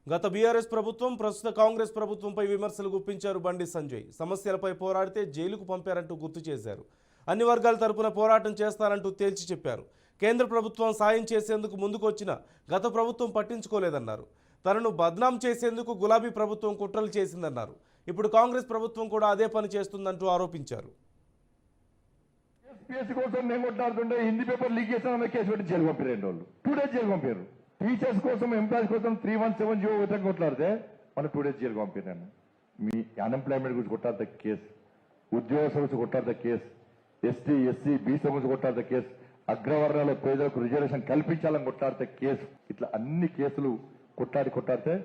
గత బీఆర్ఎస్ ప్రభుత్వం ప్రస్తుత కాంగ్రెస్ ప్రభుత్వంపై విమర్శలు గుప్పించారు బండి సంజయ్. సమస్యలపై పోరాడితే జైలుకు పంపారంటూ గుర్తు చేశారు. అన్ని వర్గాల తరపున పోరాటం చేస్తారంటూ తేల్చి చెప్పారు. కేంద్ర ప్రభుత్వం సాయం చేసేందుకు ముందుకు వచ్చిన గత ప్రభుత్వం పట్టించుకోలేదన్నారు. తనను బద్నాం చేసేందుకు గులాబీ ప్రభుత్వం కుట్రలు చేసిందన్నారు. ఇప్పుడు కాంగ్రెస్ ప్రభుత్వం కూడా అదే పని చేస్తుందంటూ ఆరోపించారు. హిందీ పేపర్ లీక్ చేసిన కేసు పెట్టి జైలు పంపారు. 2 days జైలు పంపారు. టీచర్స్ కోసం ఎంప్లాయీస్ కోసం 317 జీవో వ్యతిరేకంగా కొట్లాడితే మన 2 days జైలు పంపారు. మీ అన్ఎంప్లాయ్మెంట్ గురించి కొట్టాడితే కేసు, ఉద్యోగ సమస్య కొట్టాడితే కేసు, ఎస్టీ ఎస్సీ బీసీ సమస్య కొట్టాడితే కేసు, అగ్రవర్ణాల పేదలకు రిజర్వేషన్ కల్పించాలని కొట్టాడితే కేసు, ఇట్లా అన్ని కేసులు కొట్టాడితే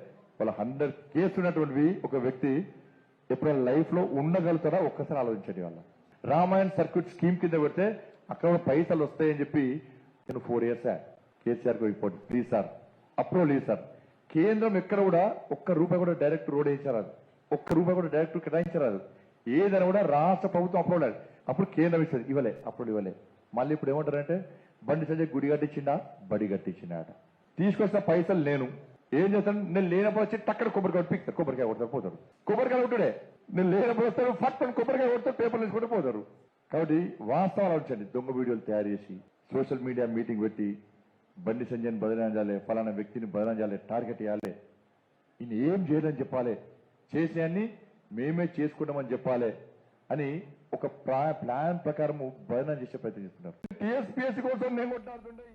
వాళ్ళ 100 కేసులు ఉన్నటువంటివి ఒక వ్యక్తి ఎప్పుడైనా లైఫ్ లో ఉండగలుగుతారా ఒక్కసారి ఆలోచించండి. వాళ్ళ రామాయణ సర్క్యూట్ స్కీమ్ కింద పెడితే అక్కడ పైసలు వస్తాయని చెప్పి నేను 4 years KCR report please sir approval లేదు సార్. కేంద్రం ఎక్కడ కూడా ఒక్క రూపాయి కూడా డైరెక్ట్ రోడ్ వేయించరాదు, ఒక్క రూపాయి కూడా డైరెక్ట్ కేటాయించరాదు. ఏదైనా కూడా రాష్ట్ర ప్రభుత్వం అప్రూవల్ అయ్యాలి, అప్పుడు కేంద్రం ఇస్తుంది. ఇవ్వలే, అప్పుడు ఇవ్వలే. మళ్ళీ ఇప్పుడు ఏమంటారంటే బండి సంజయ్ గుడి కట్టించిండా బడి కట్టించిండా అట. తీసుకొచ్చిన పైసలు నేను ఏం చేస్తాను, నేను లేనప్పుడు వచ్చి టక్కడ కొబ్బరికాయ పిక్తారు, కొబ్బరికాయ కొడతారు పోతారు. కొబ్బరికాయ కొట్టుడే నేను లేనప్పుడు వస్తారు, ఫట్ అని కొబ్బరికాయ కొడతారు, పేపర్లు తీసుకుంటూ పోతారు. కాబట్టి వాస్తవాలు ఆలోచించండి. దొంగ వీడియోలు తయారు చేసి సోషల్ మీడియా మీటింగ్ పెట్టి బండి సంజయ్ని బదలాంచాలి, ఫలానా వ్యక్తిని బదలాంచాలి, టార్గెట్ చేయాలి, ఈయన ఏం చేయదని చెప్పాలి, చేసేయన్ని మేమే చేసుకుంటామని చెప్పాలి అని ఒక ప్లాన్ ప్రకారం బదనాం చేసే ప్రయత్నం చేస్తున్నారు. టీఎస్పీఎస్సీ కోసం నేను కొట్టాడుతుండే